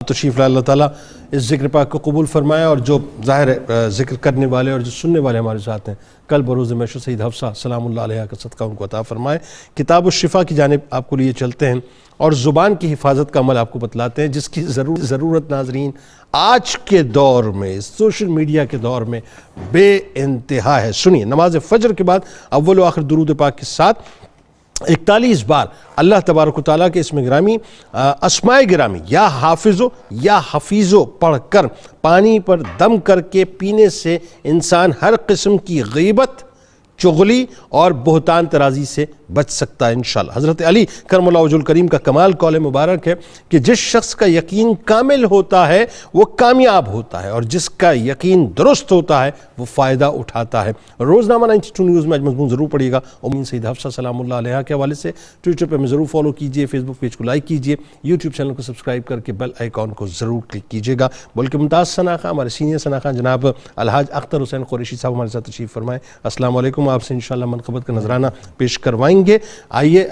تشریف لا اللہ تعالیٰ اس ذکر پاک کو قبول فرمائے، اور جو ظاہر ذکر کرنے والے اور جو سننے والے ہمارے ساتھ ہیں کل بروز محشر سید حفصہ سلام اللہ علیہ کا صدقہ ان کو عطا فرمائے۔ کتاب الشفا کی جانب آپ کو لیے چلتے ہیں اور زبان کی حفاظت کا عمل آپ کو بتلاتے ہیں، جس کی ضرورت ناظرین آج کے دور میں، سوشل میڈیا کے دور میں بے انتہا ہے۔ سنیے، نماز فجر کے بعد اول و آخر درود پاک کے ساتھ 41 بار اللہ تبارک و تعالیٰ کے اسم گرامی اسماء گرامی یا حافظو یا حفیظو پڑھ کر پانی پر دم کر کے پینے سے انسان ہر قسم کی غیبت، چغلی اور بہتان ترازی سے بچ سکتا ہے انشاءاللہ۔ حضرت علی کرم اللہ وجہ الکریم کا کمال قول مبارک ہے کہ جس شخص کا یقین کامل ہوتا ہے وہ کامیاب ہوتا ہے، اور جس کا یقین درست ہوتا ہے وہ فائدہ اٹھاتا ہے۔ روزنامہ 92 نیوز میں آج مضمون ضرور پڑھیے گا امین سید حفصہ سلام اللہ علیہ کے حوالے سے۔ ٹویٹر پہ ہمیں ضرور فالو کیجئے، فیس بک پیج کو لائک کیجئے، یوٹیوب چینل کو سبسکرائب کر کے بیل آئیکن کو ضرور کلک کیجئے گا۔ بلکہ ممتاز ثنا خان، ہمارے سینئر ثنا خان جناب الحاج اختر حسین قریشی صاحب ہمارے ساتھ تشریف فرمائے۔ السلام علیکم، آپ سے انشاءاللہ منقبت کا نذرانہ پیش کروائیں گے۔ آئیے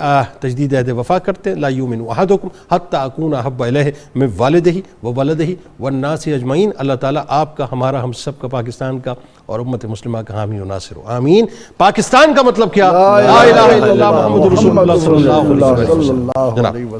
تجدید عہد وفا کرتے ہیں۔ لا یؤمن احدکم حتی اکون احب الیہ من والدہ وولدہ والناس اجمعین۔ اللہ تعالیٰ آپ کا، ہمارا، ہم سب کا، پاکستان کا اور امت مسلمہ کا حامی و ناصر ہو، آمین۔ پاکستان کا مطلب کیا؟ لا الہ الا اللہ محمد رسول اللہ صلی اللہ علیہ وسلم۔